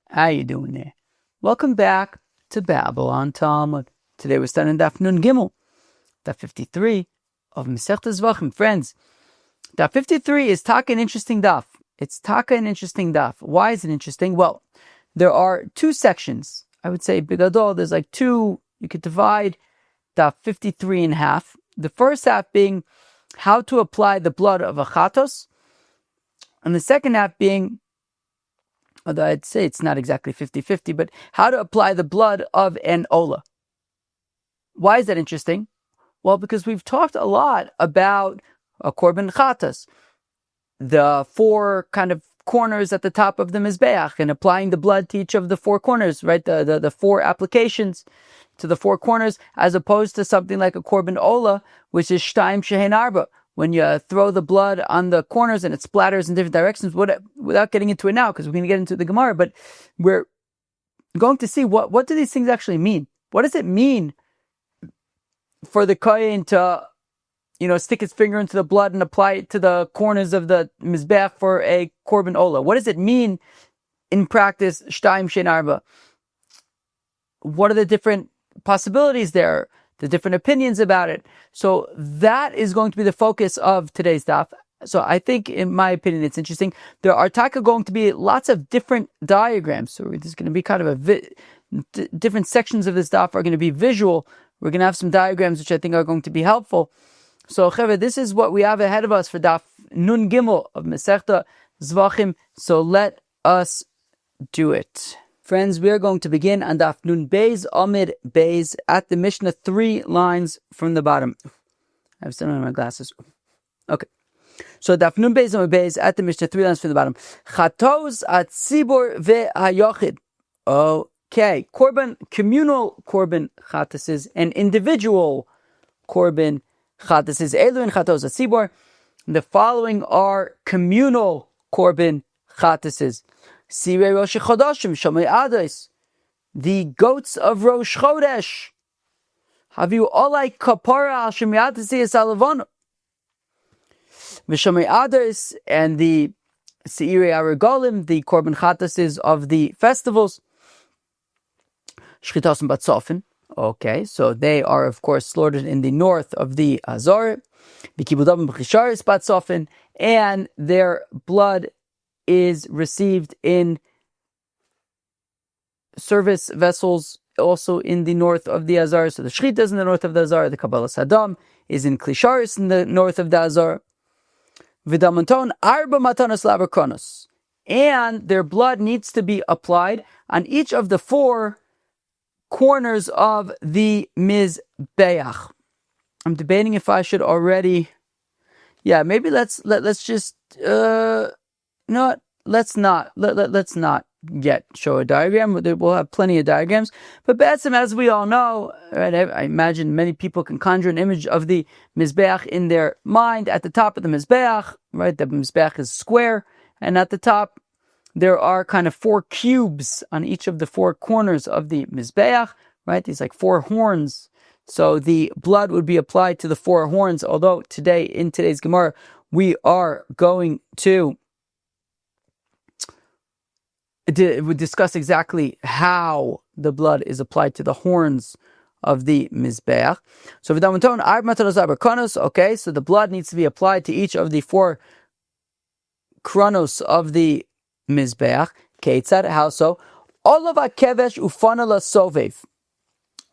How you doing there? Welcome back to Babble on Talmud. Today we're starting Daf Nun Gimel, Daf 53 of Masechta Zevachim. Friends, Daf 53 is taka an interesting daf. It's taka an interesting daf. Why is it interesting? Well, there are two sections. I would say, bigadol, there's like two, you could divide Daf 53 in half. The first half being how to apply the blood of a chatas, and the second half being, although I'd say it's not exactly 50-50, but how to apply the blood of an olah. Why is that interesting? Well, because we've talked a lot about a korban chatas, the four kind of corners at the top of the mizbeach, and applying the blood to each of the four corners, right? The four applications to the four corners, as opposed to something like a korban olah, which is shtaim shehen arba, when you throw the blood on the corners and it splatters in different directions. Without getting into it now, because we're going to get into the Gemara, but we're going to see what do these things actually mean. What does it mean for the kohen to, stick his finger into the blood and apply it to the corners of the mizbeach for a korban olah? What does it mean in practice, shtaim shein arba? What are the different possibilities there? The different opinions about it. So that is going to be the focus of today's daf. So I think, in my opinion, it's interesting. There are going to be lots of different diagrams. So there's going to be kind of different sections of this daf are going to be visual. We're going to have some diagrams which I think are going to be helpful. So Cheve, this is what we have ahead of us for daf Nun Gimel of Masechta Zevachim. So let us do it. Friends, we are going to begin on Daf Nun Beis Amid Beis at the Mishnah, 3 lines from the bottom. I have some on my glasses. Okay. So Daf Nun Beis Amid Beis at the Mishnah, 3 lines from the bottom. Chatos at Tzibor ve'hayochid. Okay. Communal korban chatases and individual korban chatases. Elu and chatos at Tzibor. The following are communal korban chatases. Sirei Rosh Chodashim, Shomei Adais, the goats of Rosh Chodesh. Haviu olai kapara al Shomei Adais Alavon. V'Shomei Adais, and the Seirei Aragolim, the korban chatases of the festivals. Shchitasim Batzofin. Okay, so they are of course slaughtered in the north of the Azor. V'Kibudavim B'Chisharis Batzofin, and their blood is received in service vessels also in the north of the Azar. So the Shechita is in the north of the Azar. The Kabbalah Saddam is in Klisharis in the north of the Azar. Vidamonton arba matanos labrakonos. And their blood needs to be applied on each of the 4 corners of the Mizbeach. I'm debating if I should already... Yeah, maybe let's just... No, let's not yet show a diagram. We'll have plenty of diagrams. But Batsim, as we all know, right, I imagine many people can conjure an image of the Mizbeach in their mind. At the top of the Mizbeach, right, the Mizbeach is square, and at the top there are kind of 4 cubes on each of the 4 corners of the Mizbeach, right? These like 4 horns. So the blood would be applied to the 4 horns, although in today's Gemara, we are going to would discuss exactly how the blood is applied to the horns of the Mizbeach. So okay, so the blood needs to be applied to each of the 4 kronos of the Mizbeach. Keitzad, how so? Olav kevesh ufana lasovev.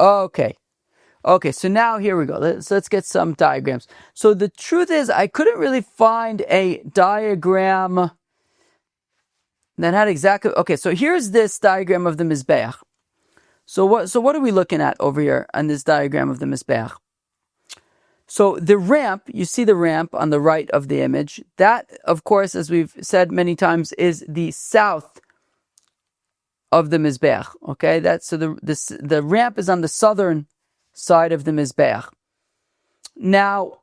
Okay, so now here we go. Let's get some diagrams. So the truth is, I couldn't really find a diagram that had exactly... Okay, so here's this diagram of the Mizbeach. So what are we looking at over here on this diagram of the Mizbeach? So the ramp, you see the ramp on the right of the image. That, of course, as we've said many times, is the south of the Mizbeach. Okay, the ramp is on the southern side of the Mizbeach. Now,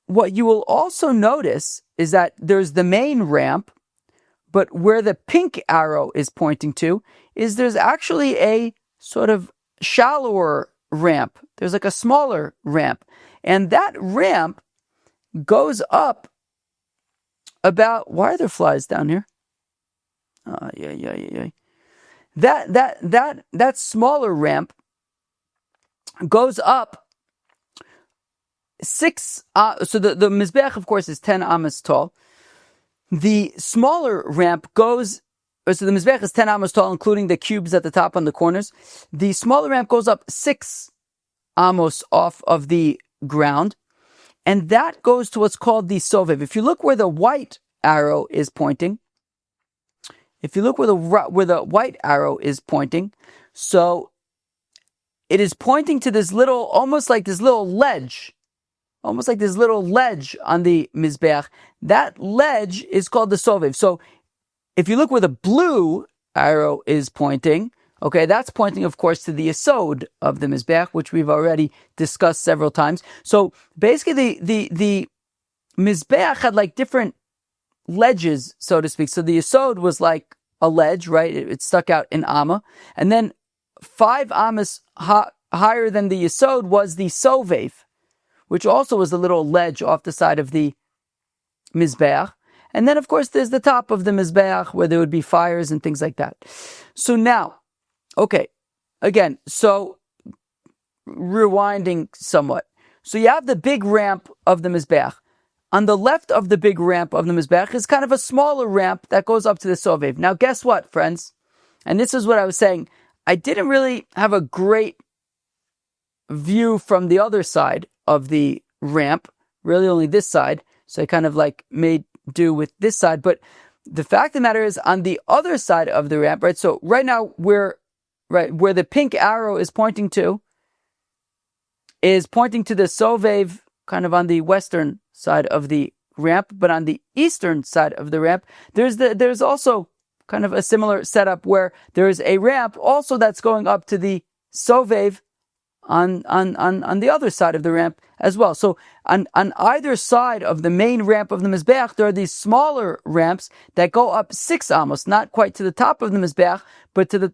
what you will also notice is that there's the main ramp, but where the pink arrow is pointing to is there's actually a sort of shallower ramp. There's like a smaller ramp. And that ramp goes up about... Why are there flies down here? Yeah. that smaller ramp goes up 6. So the mizbeach, of course, is 10 amas tall. The smaller ramp goes. So the mizbeach is 10 amos tall, including the cubes at the top on the corners. The smaller ramp goes up 6 amos off of the ground, and that goes to what's called the sovev. If you look where the white arrow is pointing, so it is pointing to this little, almost like this little ledge on the mizbeach. That ledge is called the sovev. So if you look where the blue arrow is pointing, okay, that's pointing, of course, to the yesod of the mizbeach, which we've already discussed several times. So basically, the mizbeach had like different ledges, so to speak. So the yesod was like a ledge, right? It stuck out in amma, and then 5 amas higher than the yesod was the sovev, which also was a little ledge off the side of the mizbeach. And then, of course, there's the top of the mizbeach where there would be fires and things like that. So now, okay, again, so rewinding somewhat. So you have the big ramp of the mizbeach. On the left of the big ramp of the mizbeach is kind of a smaller ramp that goes up to the sovev. Now, guess what, friends? And this is what I was saying. I didn't really have a great view from the other side of the ramp, really only this side. So I kind of like made do with this side, but the fact of the matter is on the other side of the ramp, right? So right now where the pink arrow is pointing to the sovev, kind of on the western side of the ramp, but on the eastern side of the ramp, there's also kind of a similar setup where there is a ramp also that's going up to the sovev on the other side of the ramp as well. So on either side of the main ramp of the mizbeach, there are these smaller ramps that go up 6 amos, not quite to the top of the mizbeach, but to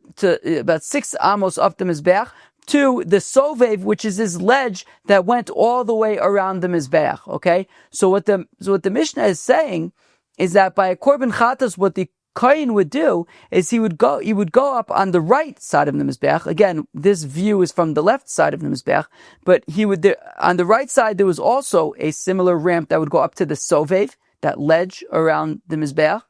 about 6 amos up the mizbeach, to the sovev, which is this ledge that went all the way around the mizbeach. Okay, so what the Mishnah is saying is that by a korban chatas, what the Kohen would do is he would go up on the right side of the mizbeach. Again, this view is from the left side of the mizbeach, but on the right side there was also a similar ramp that would go up to the sovev, that ledge around the mizbeach.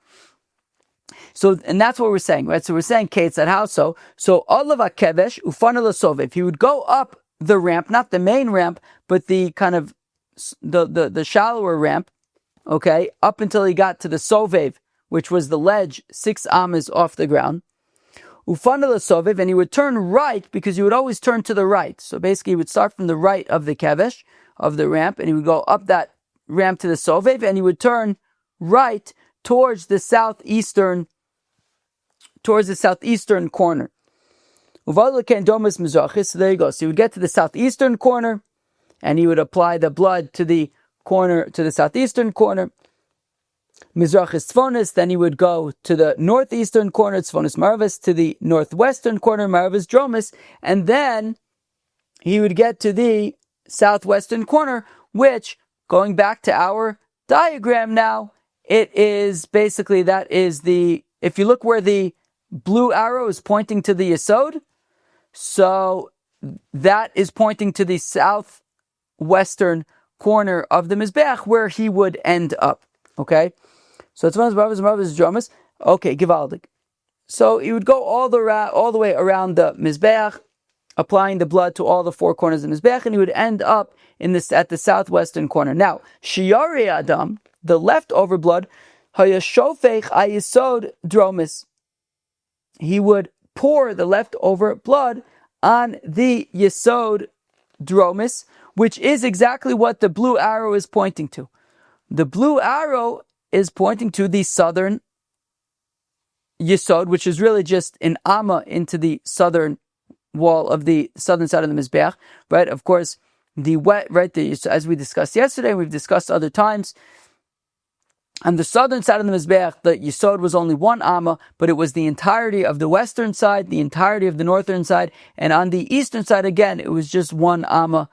So, and that's what we're saying, right? So we're saying Kates at how so olah kevesh ufana sovev. He would go up the ramp, not the main ramp, but the kind of the shallower ramp, okay, up until he got to the sovev, which was the ledge 6 amas off the ground. Ufana sovev, and he would turn right because he would always turn to the right. So basically, he would start from the right of the kevesh of the ramp, and he would go up that ramp to the sovev, and he would turn right towards the southeastern corner. So there you go. So he would get to the southeastern corner, and he would apply the blood to the southeastern corner. Mizrachis Tzfonis, then he would go to the northeastern corner, Tzfonis Maravis, to the northwestern corner, Maravis Dromis, and then he would get to the southwestern corner, which, going back to our diagram now, it is basically, if you look where the blue arrow is pointing to the yesod, so that is pointing to the southwestern corner of the mizbeach where he would end up. Okay, so it's Maravis Dromis. Okay, Givaldik. So he would go all the way around the mizbeach, applying the blood to all the 4 corners of the mizbeach, and he would end up at the southwestern corner. Now, Shiyari Adam, the leftover blood, Hayashofech Ayisod Dromis. He would pour the leftover blood on the Yesod Dromis, which is exactly what the blue arrow is pointing to. The blue arrow is pointing to the southern Yesod, which is really just an amma into the southern wall of the southern side of the Mizbeach, right? Of course, as we discussed yesterday, we've discussed other times, on the southern side of the Mizbeach, the Yesod was only 1 amma, but it was the entirety of the western side, the entirety of the northern side, and on the eastern side, again, it was just 1 amma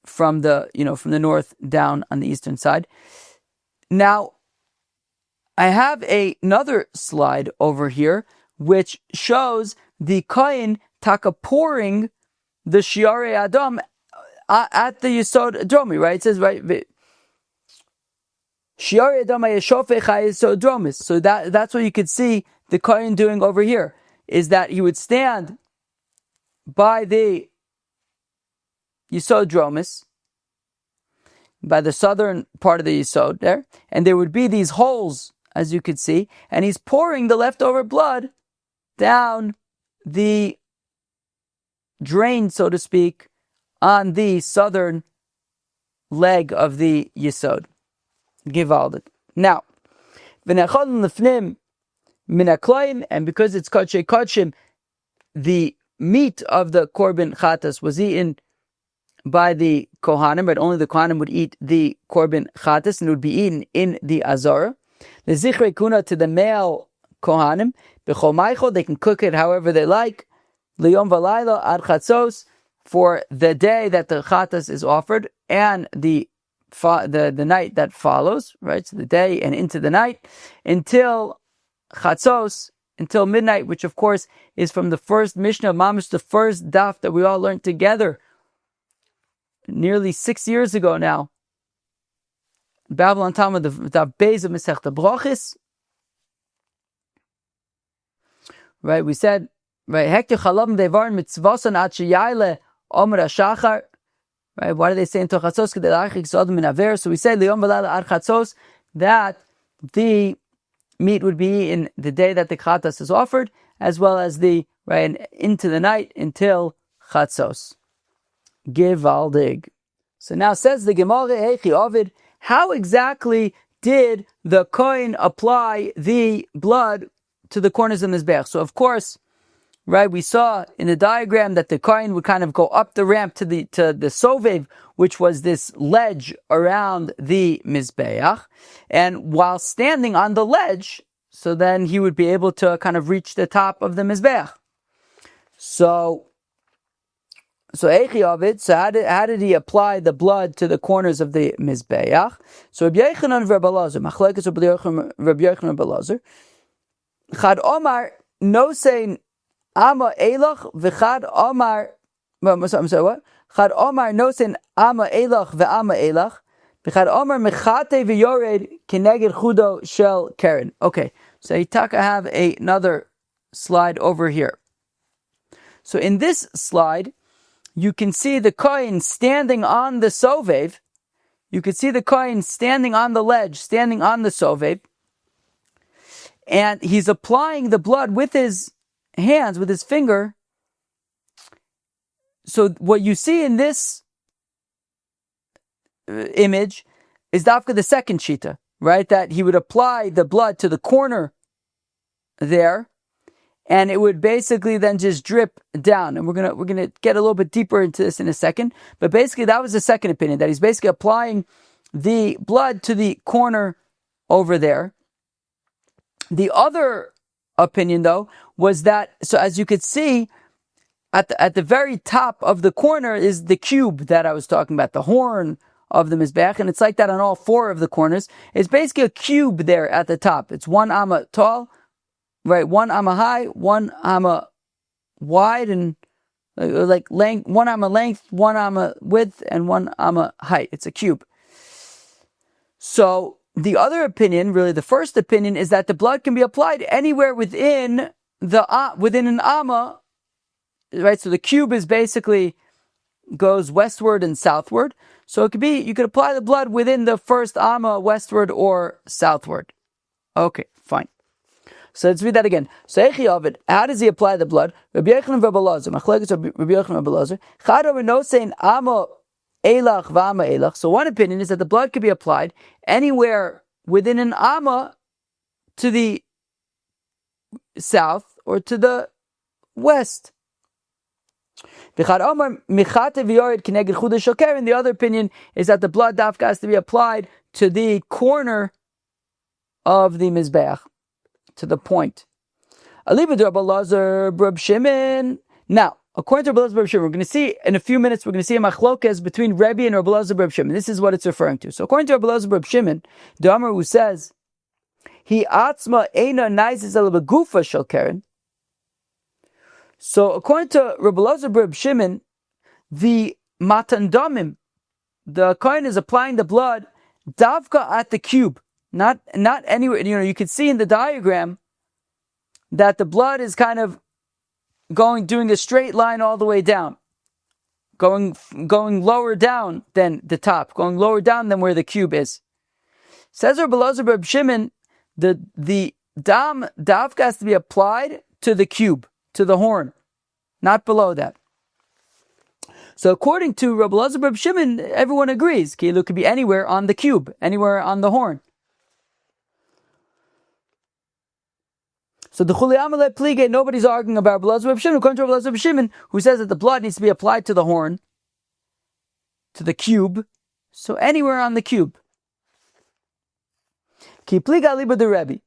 from the north down on the eastern side. Now, I have another slide over here which shows the Kohen taka pouring the Shiare Adam at the Yisod Dromi, right? It says, right, Shiare Adam Yeshofech HaYisod Dromis. So that's what you could see the Kohen doing over here, is that he would stand by the Yisod Dromis, by the southern part of the Yisod there, and there would be these holes, as you could see, and he's pouring the leftover blood down the drain, so to speak, on the southern leg of the Yisod. Givaldik. Now, v'nechol lefnim min hakloim, and because it's kodshe kodshim, the meat of the korban chatas was eaten by the kohanim, but only the kohanim would eat the korban chatas, and it would be eaten in the azara. The zichrei kuna to the male kohanim, b'chol maichol, they can cook it however they like. Liyom v'layla ad chatzos, for the day that the chatas is offered, and the night that follows, right? So the day and into the night, until chatzos, until midnight, which of course is from the first Mishnah of Mamish, the first daf that we all learned together nearly 6 years ago now. Babble on Talmud, the daf Beis of Masechta Brachos. Right, we said, right, Hekti Chalavim Devarim Mitzvason Ad Sheyayle Omer HaShachar. Right, why do they say in Tochatzos Kedei Lachik Sodom Min Aver? So we said Liyom V'Layla Ad Chatzos, that the meat would be in the day that the chatas is offered, as well as the right into the night until chatzos. Givaldig. So now says the Gemara, Heichi Ovid, how exactly did the Kohen apply the blood to the corners of the Mizbeach? So of course, right, we saw in the diagram that the Kohen would kind of go up the ramp to the Sovev, which was this ledge around the Mizbeach. And while standing on the ledge, so then he would be able to kind of reach the top of the Mizbeach. So Eichi of it, so how did he apply the blood to the corners of the Mizbeach? So Rabbi Yochanan and Rabbi Elazar, Machlekes Rabbi Yochanan and Rabbi Elazar, Chad Omar nosein Ama Elach v'chad Omar. I'm sorry, what? Chad Omar nosein Ama Elach ve'Ama Elach v'chad Omar mechate v'yored keneged chudo shel keren. Okay, so Itaka have another slide over here. So in this slide, you can see the Kohen standing on the Sovev. You can see the Kohen standing on the ledge, standing on the Sovev, and he's applying the blood with his hands, with his finger. So what you see in this image is Dafka the second shita, right? That he would apply the blood to the corner there, and it would basically then just drip down. And we're gonna get a little bit deeper into this in a second. But basically, that was the second opinion, that he's basically applying the blood to the corner over there. The other opinion, though, was that, so as you could see, at the very top of the corner is the cube that I was talking about, the horn of the Mizbeach, and it's like that on all four of the corners. It's basically a cube there at the top. It's 1 amma tall, right? 1 amma high, 1 amma wide, and like length, 1 amma length, 1 amma width, and 1 amma height. It's a cube. So the other opinion, really the first opinion, is that the blood can be applied anywhere within an amma, right? So the cube is basically goes westward and southward. So it could be, you could apply the blood within the first amma, westward or southward. Okay, fine. So let's read that again. So Eichi Ovid, how does he apply the blood? Rabbi Yochanan and Rabbi Elazar, Machlekes Rabbi Yochanan and Rabbi Elazar, Chad Omer no saying amma elach v'ama elach. So one opinion is that the blood could be applied anywhere within an amma to the south or to the west. The other opinion is that the blood dafka has to be applied to the corner of the Mizbeach, to the point. Now, according to Rabbi Elazar Reb Shimon, we're going to see in a few minutes, we're going to see a machlokes between Rebbe and Rabbi Elazar Reb Shimon. This is what it's referring to. So according to Rabbi Elazar Reb Shimon, the Amar who says, He atzma eina naises el begufa shel keren, So according to Rabbi Elazar Reb Shimon, the matan damim, the kohen is applying the blood davka at the cube, not anywhere. You can see in the diagram that the blood is kind of doing a straight line all the way down, going lower down than the top, going lower down than where the cube is. Says Rabbi Elazar Reb Shimon, the dam davka has to be applied to the cube, to the horn, not below that. So according to Rabbi Elazar Reb Shimon, everyone agrees. Kilu could be anywhere on the cube, anywhere on the horn. So the Chuli Amalei Plige, nobody's arguing about Rabbi Elazar Reb Shimon. According to Rabbi Elazar Reb Shimon, who says that the blood needs to be applied to the horn, to the cube, so anywhere on the cube. Ki Pliga Liba the Rebbe.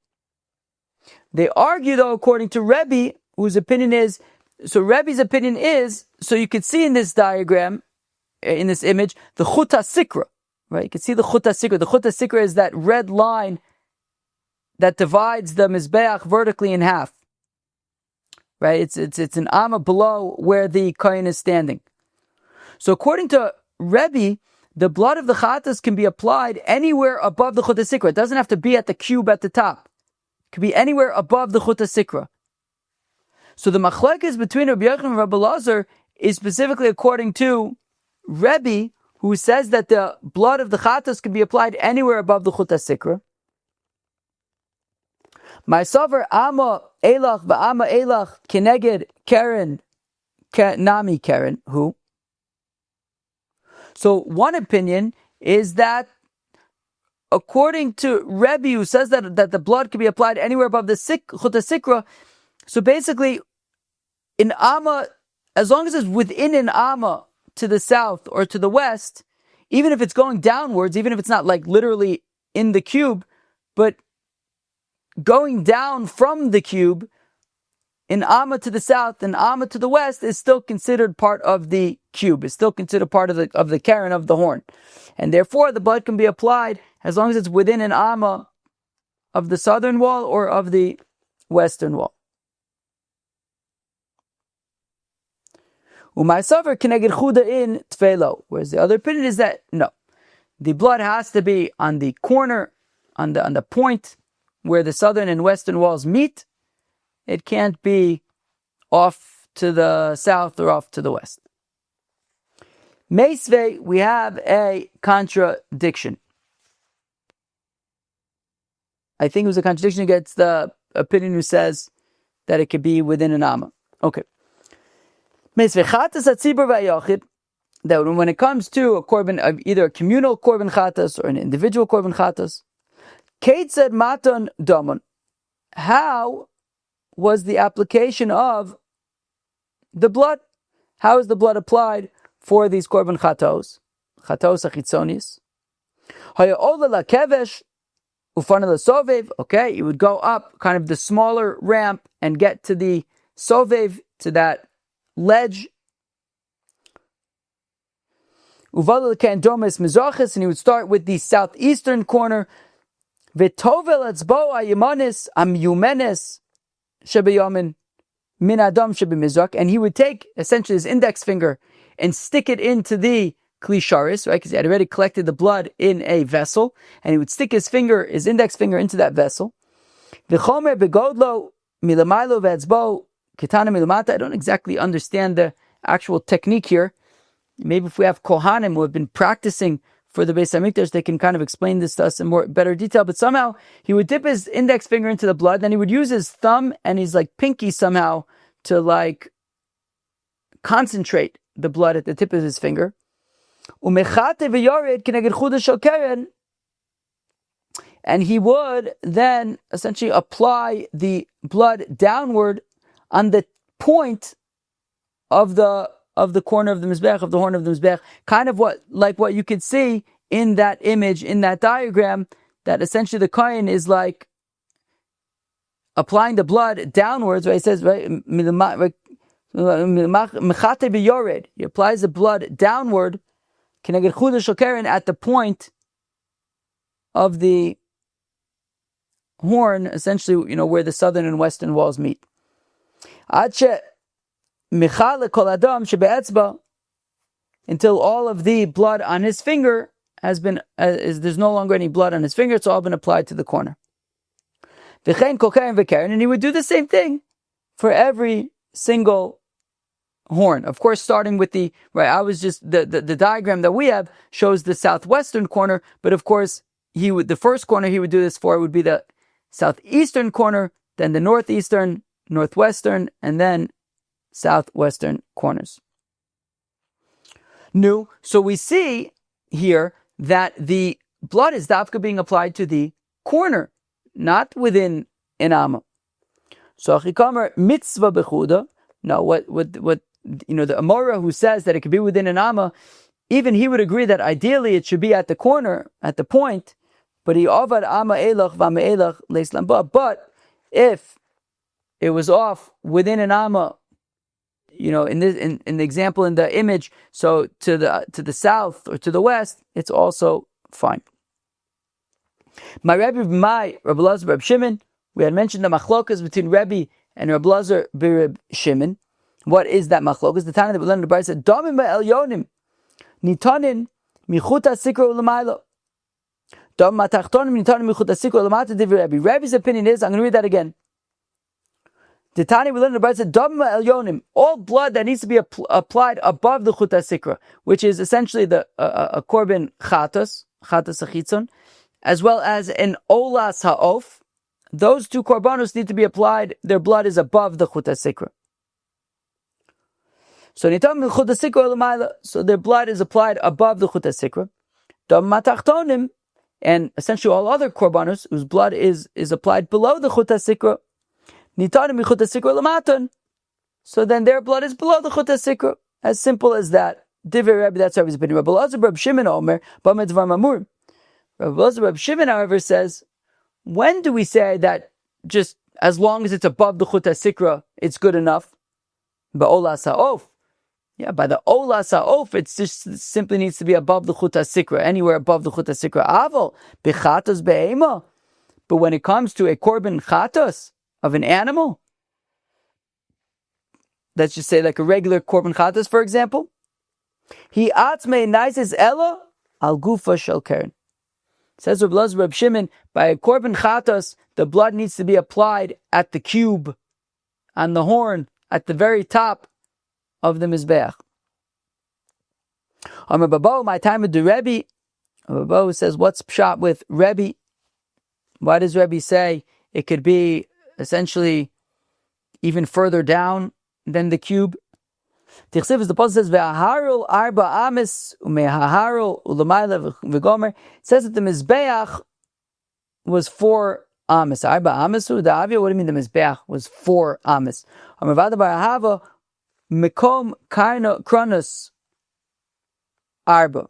They argue though, according to Rebbe, whose opinion is, so Rebbe's opinion is, so you could see in this diagram, in this image, the chatas sikra, right? You can see the chatas sikra. The chatas sikra is that red line that divides the mizbeach vertically in half, right? It's an amma below where the kohen is standing. So according to Rebbe, the blood of the chatas can be applied anywhere above the chatas sikra. It doesn't have to be at the cube at the top. It can be anywhere above the chatas sikra. So the machlekes between Rabbi Yochanan and Rabbi Elazar is specifically according to Rebbe, who says that the blood of the chatas can be applied anywhere above the chatas sikra. My sover ama elach va'ama elach keneged keren nami keren who. So one opinion is that according to Rebbe, who says that the blood can be applied anywhere above the chatas sikra, so basically, in amma, as long as it's within an amma to the south or to the west, even if it's going downwards, even if it's not like literally in the cube, but going down from the cube, in amma to the south and amma to the west is still considered part of the cube, is still considered part of the keren of the horn. And therefore, the blood can be applied as long as it's within an amma of the southern wall or of the western wall. Whereas the other opinion is that no, the blood has to be on the corner, on the point where the southern and western walls meet. It can't be off to the south or off to the west. Meisvei, we have a contradiction. I think it was a contradiction against the opinion who says that it could be within an amma. Okay. That when it comes to a korban, either a communal korban chatas or an individual korban chatas, Kate said matan damon. How was the application of the blood? How is the blood applied for these korban chatos achitzonis? Haya olah la kevesh ufana la sovev. Okay, you would go up kind of the smaller ramp and get to the sovev, to that ledge. Uvalil kandomis mizrachis, and he would start with the southeastern corner. V'tovel etzbo ayemanis amyumenes shebeyamin min adam shebemizrak, and he would take essentially his index finger and stick it into the klisharis, right? Because he had already collected the blood in a vessel, and he would stick his index finger into that vessel. V'chomer begodlo milamaylo v'etzbo ketana milamata. I don't exactly understand the actual technique here. Maybe if we have kohanim who have been practicing for the Beis Hamikdash, they can kind of explain this to us in better detail. But somehow he would dip his index finger into the blood, then he would use his thumb and his pinky somehow to concentrate the blood at the tip of his finger. And he would then essentially apply the blood downward on the point of the corner of the mizbech, of the horn of the mizbech, kind of what you could see in that image, in that diagram, that essentially the kohen is applying the blood downwards, right? It says, right, he applies the blood downward at the point of the horn, essentially, where the southern and western walls meet. Michale kol adam shebe'etzba, until all of the blood on his finger has been, there's no longer any blood on his finger, it's all been applied to the corner. V'chein kol keren v'keren, and he would do the same thing for every single horn. Of course, starting with the diagram that we have shows the southwestern corner, but of course, the first corner he would do this for would be the southeastern corner, then the northeastern, northwestern, and then southwestern corners. So we see here that the blood is dafka being applied to the corner, not within an amma. So achikamer mitzvah bechuda. Now, what the Amora who says that it could be within an amma, even he would agree that ideally it should be at the corner, at the point. But he avad amma elach v'ama elach leis lamba. But if it was off within an amma, in the example in the image, so to the south or to the west, it's also fine. My Rabbi Lazar, Reb Shimon, we had mentioned the machlokas between Rabbi and Reb Lazar Reb Shimon. What is that machlokas? The Tana that we learned in the Brayta said, "Damim ba'elyonim nitanin michuta sikra u'lamaylo." Damim matachtonim nitanin michuta sikra u'lamata divrei Rabbi. Rabbi's opinion is, I'm going to read that again. The Tani we learned in the Brayta said, "Damim ba'elyonim," all blood that needs to be applied above the chuta sikra, which is essentially a korban chatas achitzon, as well as an olah ha'of. Those two korbanos need to be applied. Their blood is above the chuta sikra. So their blood is applied above the chuta sikra. Matachtonim, and essentially all other korbanos whose blood is applied below the chuta sikra. Nitanim chuta sikra lamatan. So then their blood is below the chuta sikra. As simple as that. Divrei Rebbe, that's Rebbe's opinion. Rabbi Lazar Reb Shimon Omer b'mitzvah mamur. Rabbi Lazar Reb Shimon, however, says, when do we say that just as long as it's above the chuta sikra, it's good enough? Ba'olah sa'of. Yeah, by the olah sa'of, it just simply needs to be above the chuta sikra, anywhere above the chuta sikra. Avol, b'chatas be'ema. But when it comes to a korban chatas of an animal, let's just say like a regular korban chatas, for example, he atzmei naises ella al gufa shel keren. Says Rabbi Lazar Reb Shimon, by a korban chatas, the blood needs to be applied at the cube, on the horn, at the very top of the mizbeach. Amar Babble, my time with the Rebbe. Babble says, what's pshat with Rebbe? Why does Rebbe say it could be essentially even further down than the cube? Tichsiv, as the Pasuk says, "Ve'aharul arba amis umehaharul ulamayla v'gomer." It says that the mizbeach was 4 amis. Arba amisu the avia. What do you mean the mizbeach was 4 amis? Amavada barahava mekom kronus arba.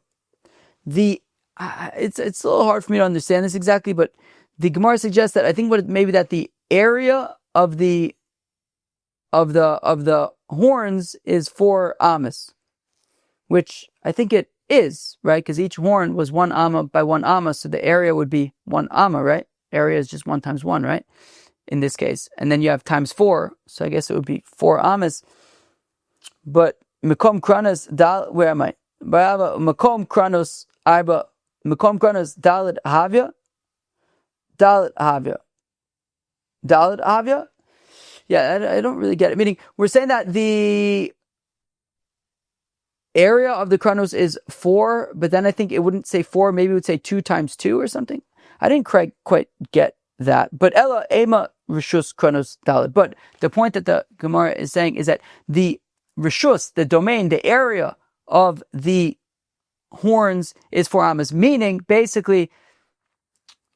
It's a little hard for me to understand this exactly, but the Gemara suggests that I think maybe that the area of the horns is 4 amas, which I think it is, right? Because each horn was 1 amma by 1 amma, so the area would be 1 amma, right? Area is just 1 times 1, right? In this case, and then you have times 4, so I guess it would be 4 amas. But mekom kranos dal, where am I? Mekom kranos arba, mekom kranos dalid havya, dalid havya. Yeah, I don't really get it. Meaning, we're saying that the area of the kranos is 4, but then I think it wouldn't say 4, maybe it would say 2 times 2 or something. I didn't quite get that. But Ella Ema Rishus Kranos Dalid. But the point that the Gemara is saying is that the Rishus, the domain, the area of the horns is 4 amas. Meaning, basically,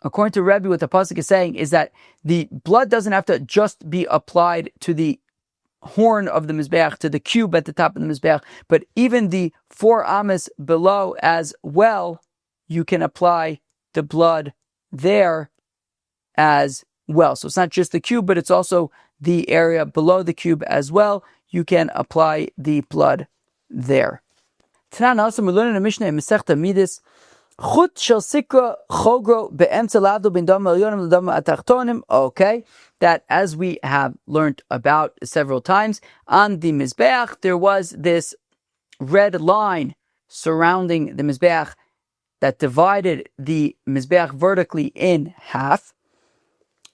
according to Rebbe, what the pasuk is saying is that the blood doesn't have to just be applied to the horn of the mizbeach, to the cube at the top of the mizbeach, but even the 4 amas below as well, you can apply the blood there as well. So it's not just the cube, but it's also the area below the cube as well. You can apply the blood there. Tanan also we learn in the Mishnah in Masechta Midas Chut shel sikra chogro be'emtza lavdo bin dam elyonim l'dam atachtonim. Okay, that as we have learned about several times, on the Mizbeach, there was this red line surrounding the Mizbeach that divided the Mizbeach vertically in half.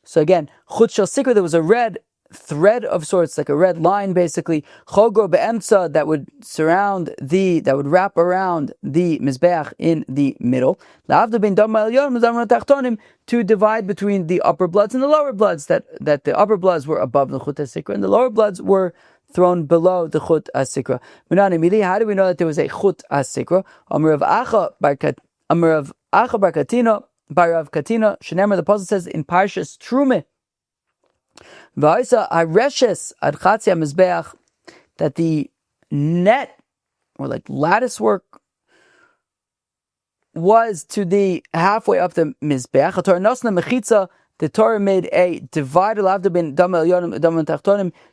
So again, Chut shel sikra, there was a red thread of sorts, like a red line basically, Chogro be'emtza, that would wrap around the Mizbeach in the middle, La'avda bin dam elyonim l'dam atachtonim, to divide between the upper bloods and the lower bloods, that the upper bloods were above the Chut HaSikra and the lower bloods were thrown below the Chut HaSikra. How do we know that there was a Chut HaSikra? Amar Rav Acha bar Katina, by Rav Katina, Shenemar, the Pasuk says in Parshas Trumah, that the net, or like lattice work, was to the halfway up the Mizbeach. The Torah made a divider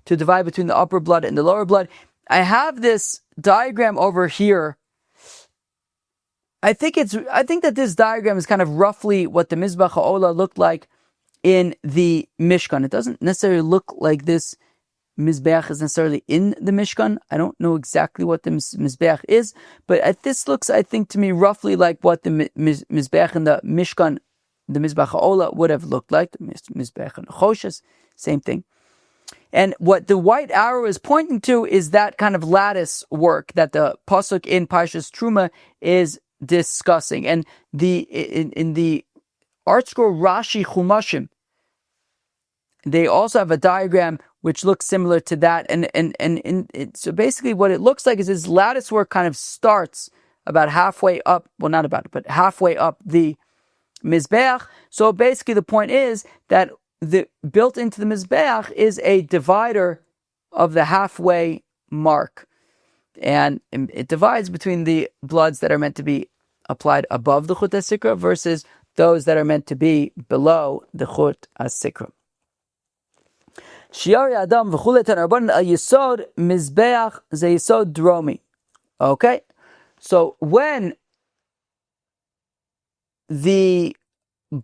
to divide between the upper blood and the lower blood. I have this diagram over here. I think that this diagram is kind of roughly what the Mizbach HaOlah looked like in the Mishkan. It doesn't necessarily look like this Mizbeach is necessarily in the Mishkan. I don't know exactly what the Mizbeach is, but this looks, I think, to me roughly like what the Mizbeach in the Mishkan, the Mizbach HaOlah, would have looked like. The Mizbeach in Choshes, same thing. And what the white arrow is pointing to is that kind of lattice work that the Pasuk in Parshas Trumah is discussing. And in the Art Scroll Rashi Chumashim, they also have a diagram which looks similar to that, so basically what it looks like is this lattice work kind of starts about halfway up, well, not about it, but halfway up the Mizbeach. So basically the point is that built into the Mizbeach is a divider of the halfway mark, and it divides between the bloods that are meant to be applied above the Chut HaSikra versus those that are meant to be below the Chut HaSikra. Shiari Adam v'chule tanarban al yisod mizbeach ze yisod dromi. Okay, so when the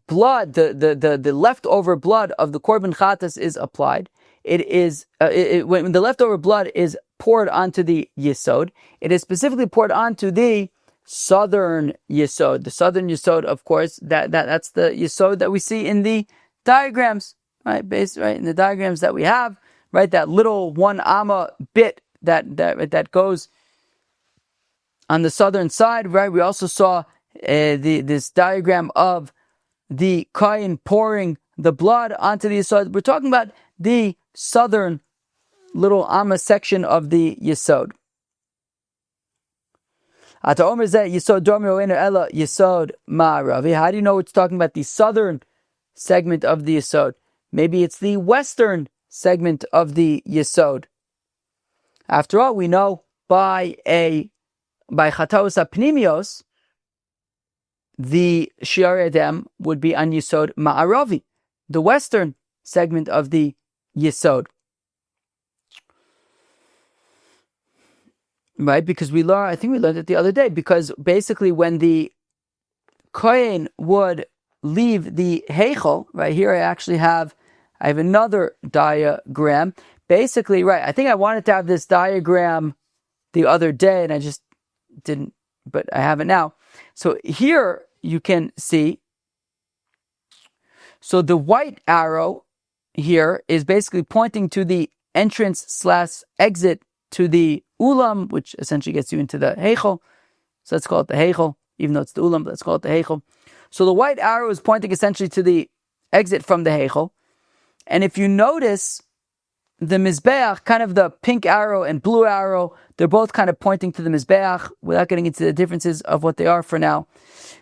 blood, the leftover blood of the korban chatas is applied, when the leftover blood is poured onto the yisod, it is specifically poured onto the southern yisod. The southern yisod, of course, that's the yisod that we see in the diagrams. Right, in the diagrams that we have, right, that little 1 amma bit that goes on the southern side, right. We also saw this diagram of the kohen pouring the blood onto the yisod. We're talking about the southern little amma section of the yisod. How do you know it's talking about the southern segment of the yisod? Maybe it's the western segment of the Yesod. After all, we know by chatos apnimios, the Shiar Edem would be on Yesod Ma'aravi, the western segment of the Yesod. Right? Because I think we learned it the other day, because basically when the Kohen would leave the Heichel, right here I have another diagram. Basically, right, I think I wanted to have this diagram the other day and I just didn't, but I have it now. So here you can see, so the white arrow here is basically pointing to the entrance/exit to the ulam, which essentially gets you into the Heichel. So let's call it the Heichel, even though it's the ulam, but let's call it the Heichel. So the white arrow is pointing essentially to the exit from the Heichel. And if you notice, the Mizbeach, kind of the pink arrow and blue arrow, they're both kind of pointing to the Mizbeach, without getting into the differences of what they are for now.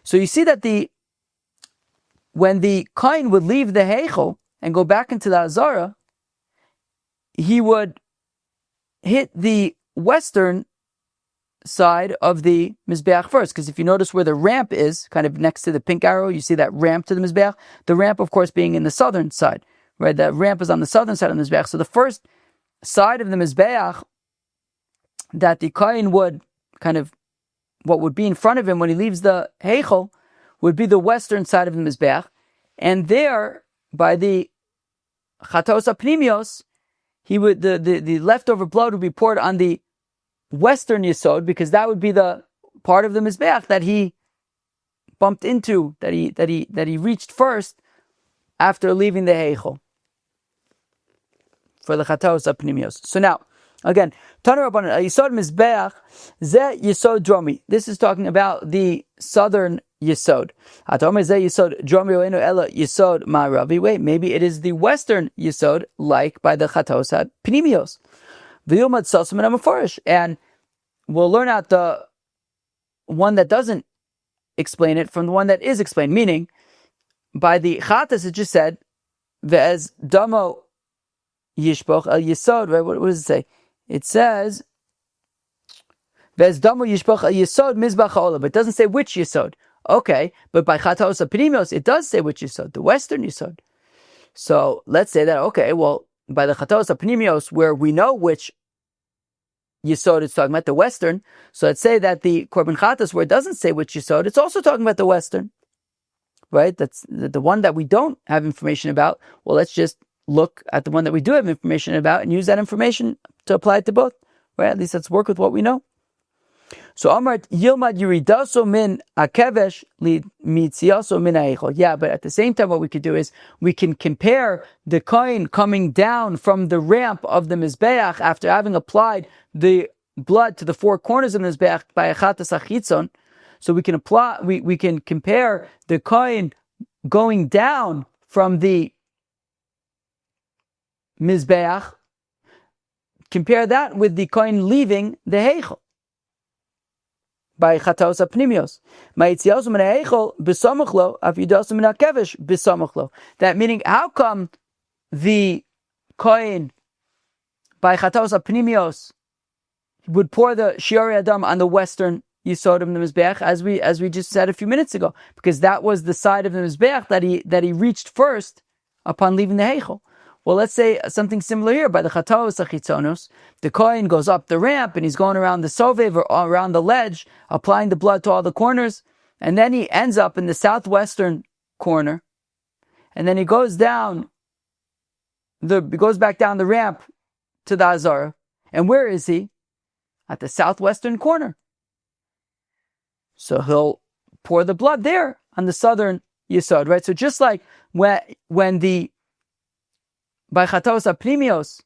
So you see that when the kohen would leave the Heichel and go back into the Azara, he would hit the western side of the Mizbeach first, because if you notice where the ramp is, kind of next to the pink arrow, you see that ramp to the Mizbeach, the ramp of course being in the southern side, right? That ramp is on the southern side of the Mizbeach. So the first side of the Mizbeach that the Kohen would kind of, what would be in front of him when he leaves the Heichel, would be the western side of the Mizbeach, and there, by the chatos apnimios, the leftover blood would be poured on the western yesod, because that would be the part of the Mizbeach that he bumped into, that he reached first after leaving the heichel for the chatos apnimios. So now, again, Tanu Rabbanan, Yisod Mizbeach, Ze Yisod Dromi. This is talking about the southern Yisod. Atome Ze Yisod Dromi Oenu Ela Yisod Ma'aravi. Wait, maybe it is the western Yisod, like by the Chatos Pnimios. V'yumad Sosum and Amaforish. And we'll learn out the one that doesn't explain it from the one that is explained. Meaning, by the chatas, it just said, Ve'ez Damo Yishboch El Yisod, right? What does it say? It says, Ve'ez Damo Yishboch El Yisod Mizbach HaOlah, but it doesn't say which Yisod. Okay, but by Chatos Apnimios, it does say which Yisod, the western Yisod. So let's say that, okay, well, by the Chatos Apnimios, where we know which Yisod it's talking about, the western, so let's say that the Korban Chatas, where it doesn't say which Yisod, it's also talking about the western. Right? That's the one that we don't have information about. Well, let's just look at the one that we do have information about and use that information to apply it to both. Right? At least let's work with what we know. So Amart Yilmad Yuridaso min Akevesh li Mitziaso min Aichel. Yeah, but at the same time, what we could do is we can compare the coin coming down from the ramp of the Mizbeach after having applied the blood to the four corners of the Mizbeach by a chatas achitzon. So we can compare the coin going down from the Mizbeach, compare that with the coin leaving the heichel by chatos apnimios. That meaning, how come the coin by chatos apnimios would pour the shiori adam on the western Yisod of the Mizbeach, as we just said a few minutes ago, because that was the side of the Mizbeach that he reached first upon leaving the heichel. Well, let's say something similar here. By the chatos achitzonos, the kohen goes up the ramp and he's going around the sovev, or around the ledge, applying the blood to all the corners, and then he ends up in the southwestern corner, and then he goes back down the ramp to the Azara. And where is he? At the southwestern corner. So he'll pour the blood there on the southern Yisod, right? So just like when the by chatos apnimios,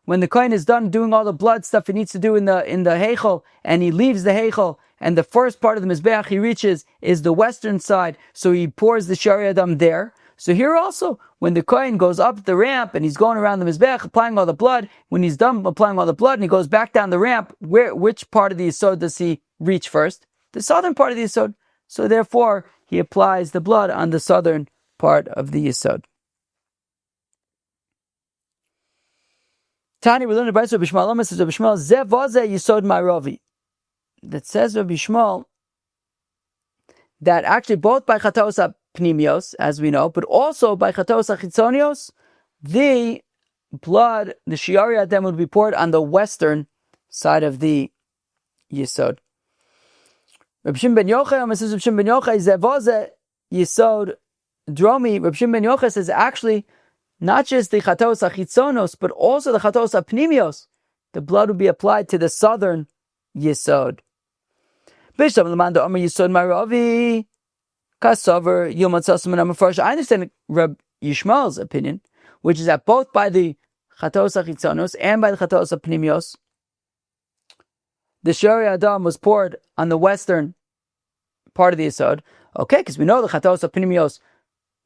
when the kohen is done doing all the blood stuff he needs to do in the heichel, and he leaves the heichel, and the first part of the mizbeach he reaches is the western side, so he pours the shari adam there. So here also, when the kohen goes up the ramp and he's going around the mizbeach applying all the blood, when he's done applying all the blood and he goes back down the ramp, which part of the Yisod does he reach first? The southern part of the Yisod. So therefore, he applies the blood on the southern part of the Yisod. Tani, we learned about Rabbi Shmuel. Says Rabbi Shmuel, Ze vaze Yisod Ma'aravi. That says Rabbi Shmuel that actually both by chatos pnimios, as we know, but also by chatos achitzonios, the blood, the shiari adem, would be poured on the western side of the Yisod. Rabbi Shimon ben Yochai, says Rabbi Shimon ben Yochai, Ze vaze Yisod Dromi. Rabbi Shimon ben Yochai says actually, not just the chatos achitzonos, but also the chatos apnimios, the blood would be applied to the southern Yisod. I understand Reb Yishmael's opinion, which is that both by the chatos achitzonos and by the chatos apnimios, the shari adam was poured on the western part of the Yisod. Okay, because we know the chatos apnimios,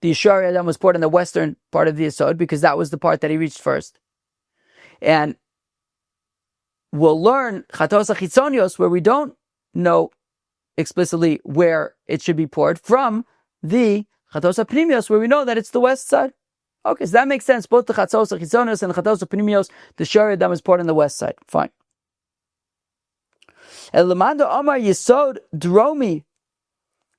the shari adam was poured on the western part of the Yisod, because that was the part that he reached first. And we'll learn chatos achitzonios, where we don't know explicitly where it should be poured, from the chatos apnimios, where we know that it's the west side. Okay, so that makes sense. Both the chatos achitzonios and the chatos apnimios, the shari adam is poured on the west side. Fine. Elamando Amar Yisod Dromi.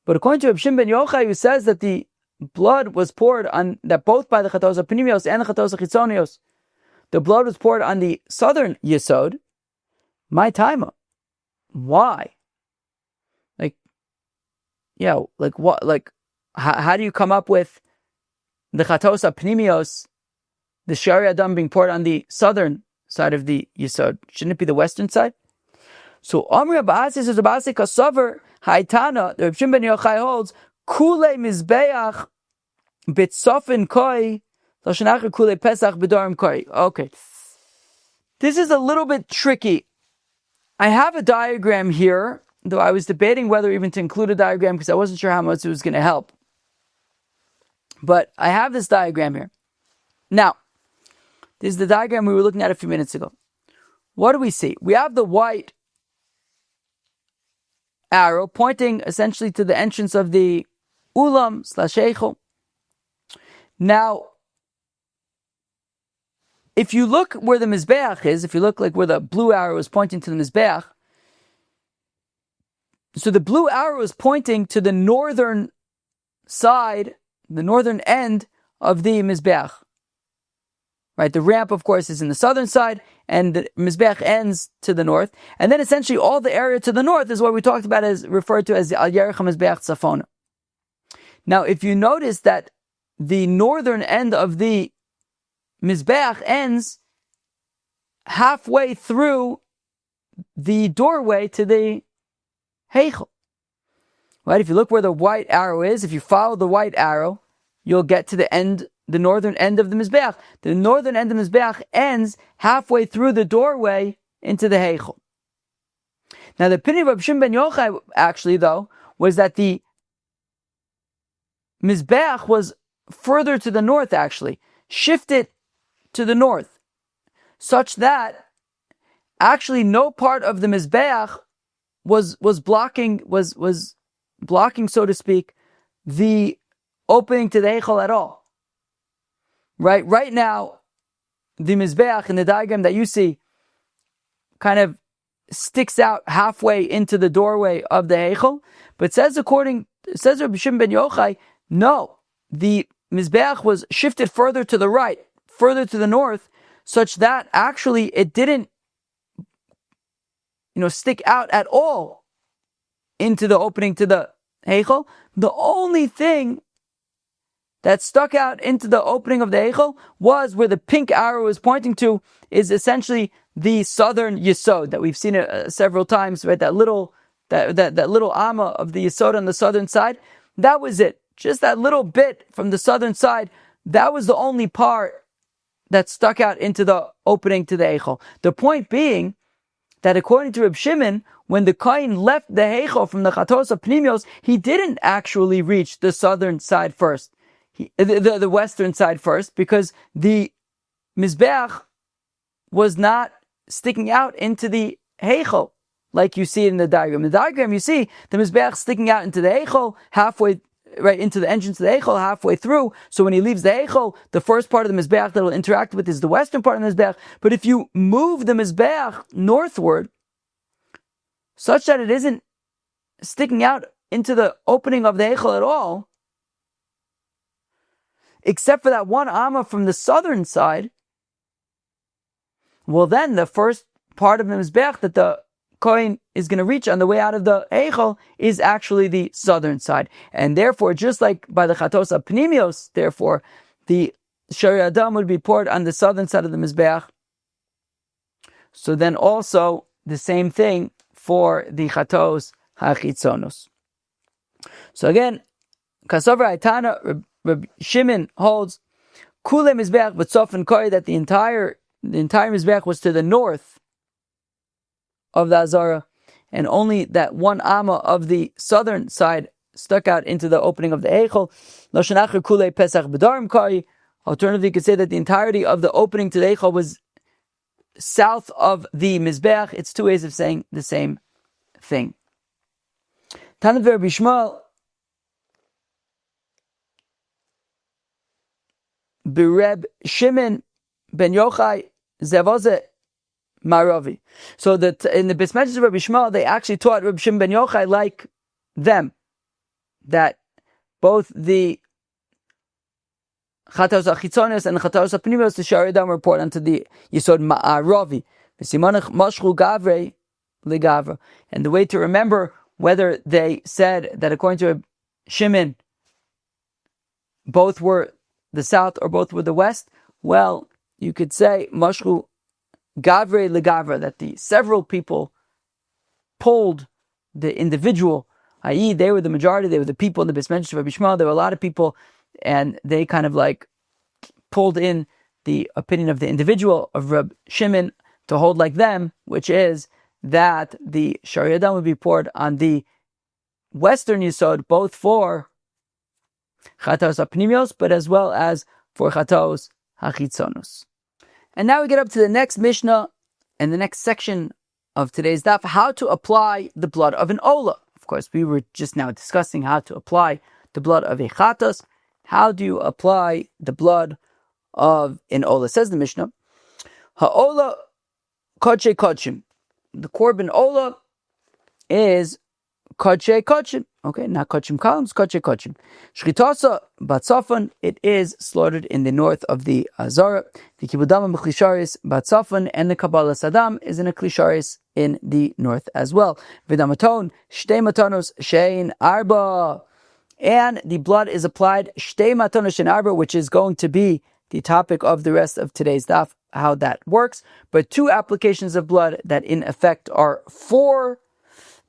But according to Reb Shimon ben Yochai, who says that the blood was poured on, that both by the chatos apnimios and the chatos achitzonios, the blood was poured on the southern Yisod. My time. Why? Like, like what, like how do you come up with the chatos apnimios, the shari adam being poured on the southern side of the yisod? Shouldn't it be the western side? So Amri Abbasi says Abbasi Kasover Haitana, the Reb Shimon ben Yochai holds Kule Mizbeach Bitsofin Koi Lashanacher Kule Pesach B'Dorim Koi. Okay, this is a little bit tricky. I have a diagram here, though I was debating whether even to include a diagram because I wasn't sure how much it was going to help. But I have this diagram here. Now, this is the diagram we were looking at a few minutes ago. What do we see? We have the white arrow pointing essentially to the entrance of the ulam / eichel. Now, if you look where the mizbeach is, if you look like where the blue arrow is pointing to the mizbeach, so the blue arrow is pointing to the northern side, the northern end of the mizbeach. Right, the ramp, of course, is in the southern side, and the mizbeach ends to the north. And then essentially all the area to the north is what we talked about as referred to as the al yerech mizbeach tzafona. Now, if you notice that the northern end of the mizbeach ends halfway through the doorway to the heichel. Right, if you look where the white arrow is, if you follow the white arrow, you'll get to the end, the northern end of the mizbeach. The northern end of the mizbeach ends halfway through the doorway into the heichel. Now, the opinion of Reb Shimon ben Yochai, actually, though, was that the mizbeach was further to the north, actually, shifted to the north, such that actually no part of the mizbeach was blocking, so to speak, the opening to the heichel at all. Right now, the mizbeach in the diagram that you see kind of sticks out halfway into the doorway of the heichel, but says Rabbi Shimon ben Yochai, no, the mizbeach was shifted further to the right, further to the north, such that actually it didn't, stick out at all into the opening to the heichel. The only thing that stuck out into the opening of the eichel was where the pink arrow is pointing to, is essentially the southern yesod that we've seen it several times, right? That little amma of the yesod on the southern side. That was it. Just that little bit from the southern side. That was the only part that stuck out into the opening to the eichel. The point being that according to Reb Shimon, when the kohen left the heichel from the chatos pnimios, he didn't actually reach the southern side first. The western side first, because the mizbeach was not sticking out into the heichel like you see it in the diagram. In the diagram, you see the mizbeach sticking out into the heichel halfway, right into the entrance of the heichel halfway through. So when he leaves the heichel, the first part of the mizbeach that will interact with is the western part of the mizbeach. But if you move the mizbeach northward, such that it isn't sticking out into the opening of the heichel at all, except for that one amma from the southern side, well then the first part of the mizbeach that the kohen is going to reach on the way out of the eichel is actually the southern side. And therefore, just like by the chatos pnimios, therefore, the shari adam would be poured on the southern side of the mizbeach. So then also the same thing for the chatos hachitzonos. So again, kasover aitana, Rabbi Shimon holds Kule Mizbeach but Sofen Koi, that the entire Mizbeach was to the north of the Azara, and only that one amma of the southern side stuck out into the opening of the Eichel. Loshenacher Kule Pesach B'Darim Koi. Alternatively, you could say that the entirety of the opening to the Eichel was south of the Mizbeach. It's two ways of saying the same thing. Tanat Rabbi Shmuel Bereb Shimon ben Yochai Zevoze Maravi. So that in the Bais Medrash of Rabbi Shmuel, they actually taught Rabbi Shimon ben Yochai like them, that both the chatos achitzonos and the chatos apnimios, the shari adam report onto the yisod ma'aravi. V'simanach mashru gavre legavra. And the way to remember whether they said that according to Shimon, both were the south or both were the west, well, you could say, Mashru Gavre Legavra, that the several people pulled the individual, i.e., they were the majority, they were the people in the Bismensh of Rabbi Shmuel, there were a lot of people, and they kind of like pulled in the opinion of the individual of Reb Shimon to hold like them, which is that the Sharia Adam would be poured on the Western Yisod, both for chatas apnimios, but as well as for chatos hachitzonus. And now we get up to the next Mishnah and the next section of today's daf, how to apply the blood of an olah. Of course, we were just now discussing how to apply the blood of a chatas. How do you apply the blood of an olah? Says the Mishnah, ha'olah kodshe kodshim. The korban olah is kodshe kodshim. Okay, not kodshim columns, kodshe kodshim. Shchitasa batzafon, it is slaughtered in the north of the Azara. The kibudama mechlisharis batzafon, and the kabbalah sadam is in a klisharis in the north as well. Vidamaton shtei matanos shein arba, and the blood is applied shtei matanos shein arba, which is going to be the topic of the rest of today's daf, how that works. But 2 applications of blood that in effect are 4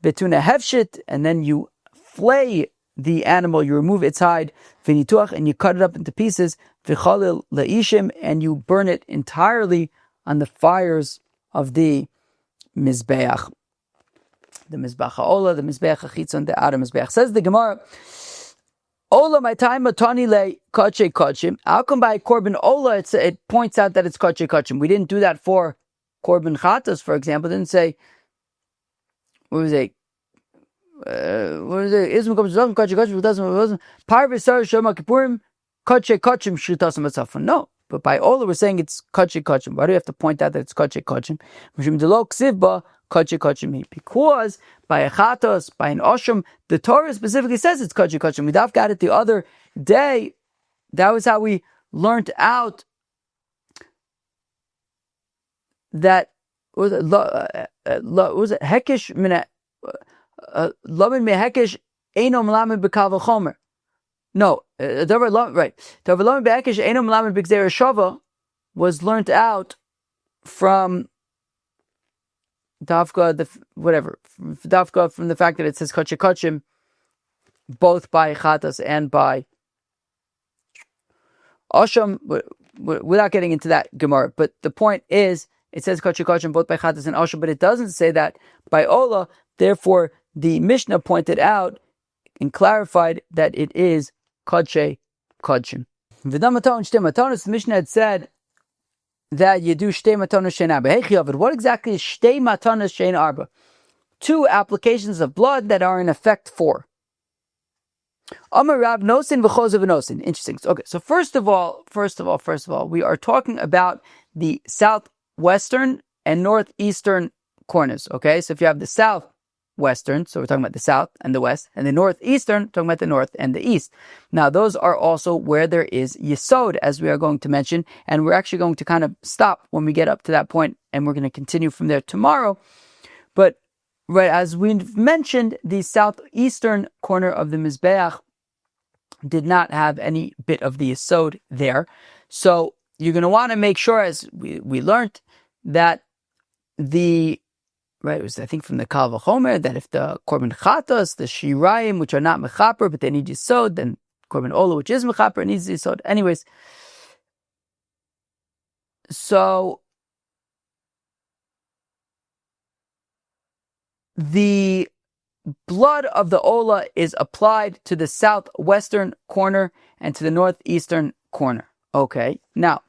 betuna hefshit, and then you flay the animal, you remove its hide, v'nituach, and you cut it up into pieces, v'chalil leishim, and you burn it entirely on the fires of the mizbeach, the mizbeach ha'olah, the mizbeach hachitzon, the outer mizbeach. Says the Gemara, olah my time matani le kodshe kodshim. How come by korban olah it points out that it's kodshe kodshim? We didn't do that for korban chatas, for example. It didn't say, what was it? Ism comes to kodshe kodshim, doesn't parvisar shema kippurim kodshe kodshim shritasam atzafon. No, but by olah we're saying it's kodshe kodshim. Why do we have to point out that it's kodshe kodshim? Mishum delo ksivba kodshe kodshim, because by a chatos, by an osham, the Torah specifically says it's kodshe kodshim. We got it the other day. That was how we learned out that was it hekesh mina lamed mehekesh eino melamed b'kal v'chomer. No, right. Davar lamed behekesh eino melamed b'gzeira shava was learned out from Dafka, Dafka from the fact that it says kodshe kodshim, both by chatas and by osham, without getting into that Gemara. But the point is, it says kodshe kodshim both by chatas and osham, but it doesn't say that by olah. Therefore, the Mishnah pointed out and clarified that it is kodshe kodshim. V'damaton shtei matanos, the Mishnah had said that you do shtei matanos shein arba. Hey Chiyavid, what exactly is shtei matanos shein arba? 2 applications of blood that are in effect 4. Amar Rab nosin v'chozav nosin. Interesting. Okay, so first of all, we are talking about the southwestern and northeastern corners. Okay, so if you have the southwestern, so we're talking about the south and the west, and the northeastern, talking about the north and the east. Now, those are also where there is yesod, as we are going to mention, and we're actually going to kind of stop when we get up to that point, and we're going to continue from there tomorrow. But right, as we've mentioned, the southeastern corner of the Mizbeach did not have any bit of the yesod there. So you're going to want to make sure, as we learned, that it was, I think, from the Kal V'chomer, that if the korban chatas, the shirayim, which are not mechaper, but they need yesod, then korban olah, which is mechaper, needs yesod. Anyways, so the blood of the olah is applied to the southwestern corner and to the northeastern corner. Okay, now,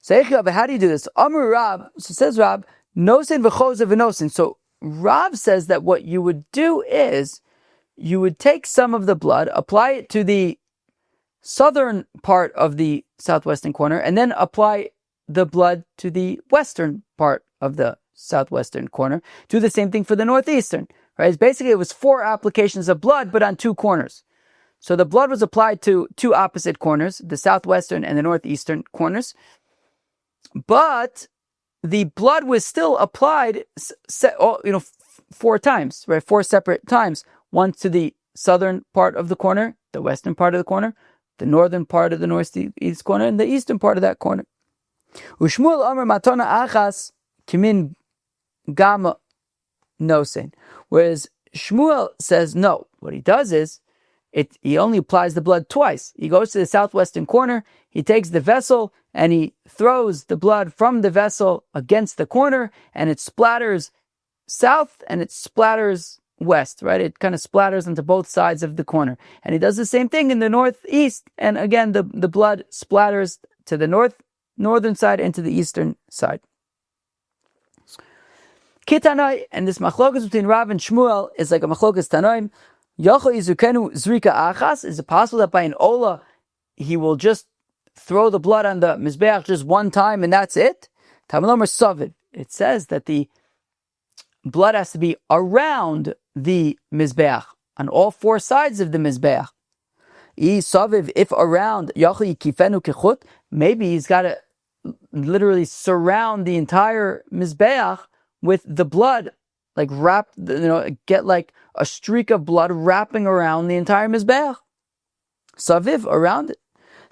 so how do you do this? Amar Rab, so says Rab, nosin v'chozav v'nosin. So Rab says that what you would do is you would take some of the blood, apply it to the southern part of the southwestern corner, and then apply the blood to the western part of the southwestern corner. Do the same thing for the northeastern. Right? Basically, it was 4 applications of blood, but on 2 corners. So the blood was applied to 2 opposite corners, the southwestern and the northeastern corners. But the blood was still applied, 4 times, right? 4 separate times. Once to the southern part of the corner, the western part of the corner, the northern part of the northeast corner, and the eastern part of that corner. Ushmuel Amar Matana Achas Kimin Gama Nosein. Whereas Shmuel says no. What he does is, he only applies the blood twice. He goes to the southwestern corner, he takes the vessel, and he throws the blood from the vessel against the corner, and it splatters south and it splatters west, right? It kind of splatters onto both sides of the corner. And he does the same thing in the northeast, and again, the blood splatters to the northern side and to the eastern side. Kitanai, and this machlokas between Rav and Shmuel is like a machlokas Tanoim. Yochel Yizukenu Zrika Achas. Is it possible that by an olah he will just throw the blood on the mizbeach just one time and that's it? Tamalomer Savid. It says that the blood has to be around the mizbeach, on all 4 sides of the mizbeach. If around, maybe he's got to literally surround the entire mizbeach with the blood, like get like a streak of blood wrapping around the entire mizbeach. Saviv, around it.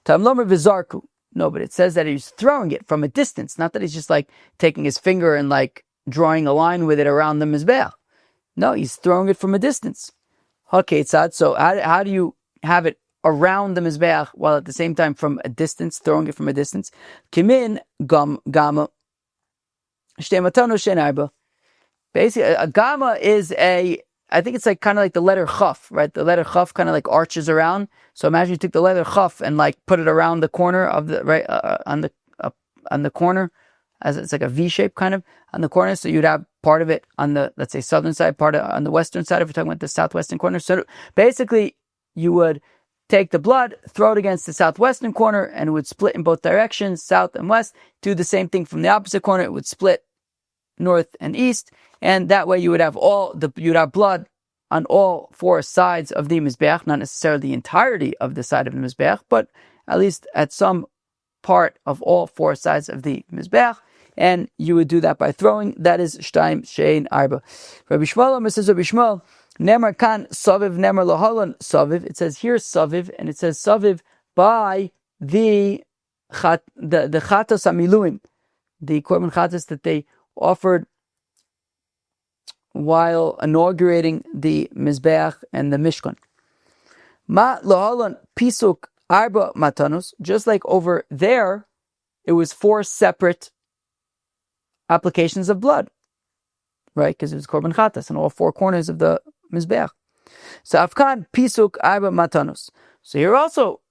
Tamlomer v'zarku. No, but it says that he's throwing it from a distance, not that he's just like taking his finger and like drawing a line with it around the mizbeach. No, he's throwing it from a distance. Okay, so how do you have it around the mizbeach while at the same time from a distance, throwing it from a distance? Kimin gama shtematano shenarba. Basically, a gama is I think it's like kind of like the letter chaf, right? The letter chaf kind of like arches around. So imagine you took the letter chaf and like put it around the corner of the right on the corner, as it's like a V shape kind of on the corner. So you'd have part of it on the, let's say, southern side, part on the western side. If we're talking about the southwestern corner, so basically you would take the blood, throw it against the southwestern corner, and it would split in both directions, south and west. Do the same thing from the opposite corner; it would split north and east, and that way you would have blood on all 4 sides of the mizbeach, not necessarily the entirety of the side of the mizbeach, but at least at some part of all 4 sides of the mizbeach, and you would do that by throwing. That is shtaim shein arba. Rabbi Shmuel says, Rabbi Shmuel, nemar kan saviv, nemar lahalan saviv. It says here saviv, and it says saviv by the chatas amiluim, the korban chatas that they offered while inaugurating the Mizbeach and the Mishkan. Ma lahalan pisuk arba matanos. Just like over there, it was 4 separate applications of blood, right? Because it was korban chatas on all 4 corners of the Mizbeach. So afkan pisuk arba matanos. So here also,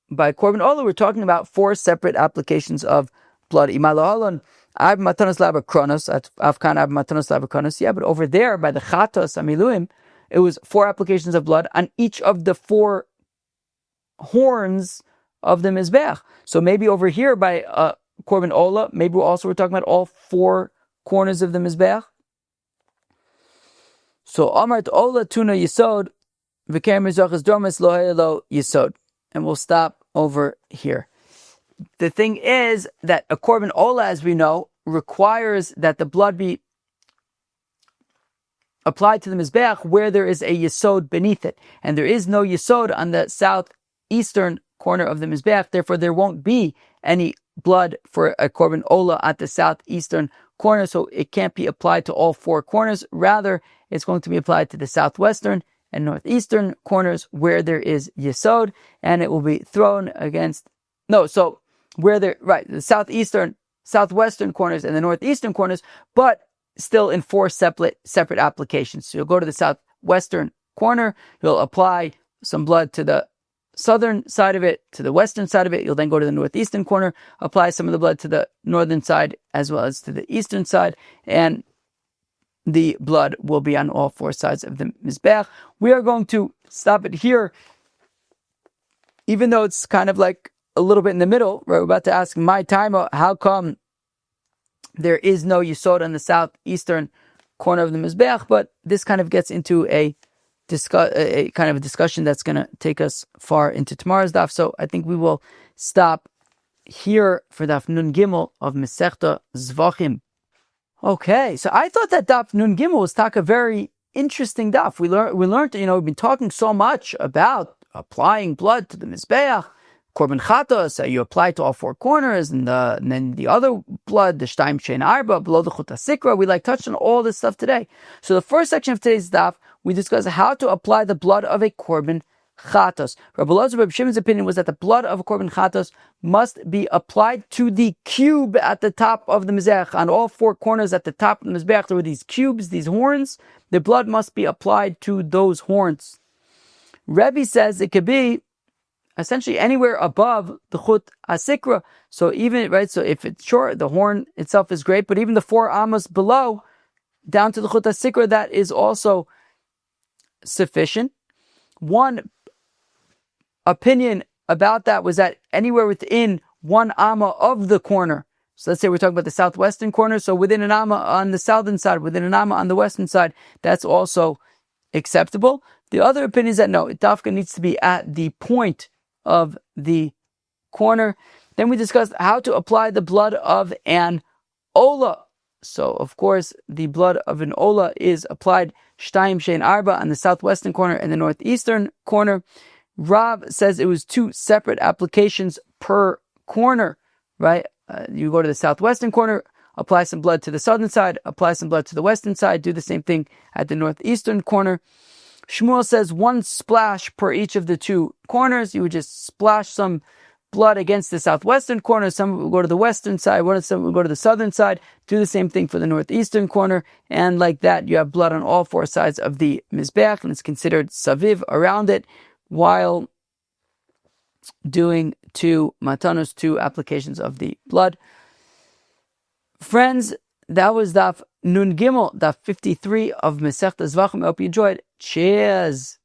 by korban olah, we're talking about 4 separate applications of blood. Ima lahalan Ab matanos laba kronos, afkan ab matanos laba kronos. Yeah, but over there by the chatas amiluim, it was 4 applications of blood on each of the 4 horns of the mizbeach. So maybe over here by korban olah, maybe we're talking about all 4 corners of the mizbeach. So amart olah tuna yisod v'ker mizrachas dormis lo haylo yisod, and we'll stop over here. The thing is that a korban olah, as we know, requires that the blood be applied to the mizbeach where there is a yesod beneath it, and there is no yesod on the southeastern corner of the mizbeach. Therefore, there won't be any blood for a korban olah at the southeastern corner, so it can't be applied to all 4 corners. Rather, it's going to be applied to the southwestern and northeastern corners where there is yesod, and it will be thrown against. Where the southwestern corners and the northeastern corners, but still in 4 separate applications. So you'll go to the southwestern corner, you'll apply some blood to the southern side of it, to the western side of it. You'll then go to the northeastern corner, apply some of the blood to the northern side as well as to the eastern side, and the blood will be on all 4 sides of the mizbeach. We are going to stop it here, even though it's kind of like a little bit in the middle. We're about to ask my time, how come there is no yesod on the southeastern corner of the mizbeach? But this kind of gets into a kind of a discussion that's going to take us far into tomorrow's daf. So I think we will stop here for Daf Nun Gimel of Masechta Zevachim. Okay, so I thought that Daf Nun Gimel was a very interesting daf. We learned, we've been talking so much about applying blood to the Mizbeach, Korban chatas, you apply to all four corners, and then the other blood, the Shtaim Shein Arba, below the Chut HaSikra. We touched on all this stuff today. So the first section of today's daf, we discussed how to apply the blood of a Korban chatas. Rabbi Elazar, Rabbi Shimon's opinion was that the blood of a Korban chatas must be applied to the cube at the top of the Mizbeach. On all four corners at the top of the Mizbeach, there were these cubes, these horns. The blood must be applied to those horns. Rebbe says it could be essentially anywhere above the Chut HaSikra. So even, right, so if it's short, the horn itself is great, but even the 4 amos below, down to the Chut HaSikra, that is also sufficient. One opinion about that was that anywhere within 1 amma of the corner, so let's say we're talking about the southwestern corner, so within an amma on the southern side, within an amma on the western side, that's also acceptable. The other opinion is that no, dafka needs to be at the point of the corner. Then we discussed how to apply the blood of an olah. So, of course, the blood of an olah is applied Shtaim Shein Arba on the southwestern corner and the northeastern corner. Rav says it was 2 separate applications per corner, right? You go to the southwestern corner, apply some blood to the southern side, apply some blood to the western side, do the same thing at the northeastern corner. Shmuel says 1 splash per each of the 2 corners. You would just splash some blood against the southwestern corner. Some will go to the western side, some will go to the southern side. Do the same thing for the northeastern corner. And like that, you have blood on all 4 sides of the Mizbeach, and it's considered saviv around it, while doing 2 matanos, 2 applications of the blood. Friends, that was Daf Nun Gimel, Daf 53 of Masechta Zevachim. I hope you enjoyed. Cheers!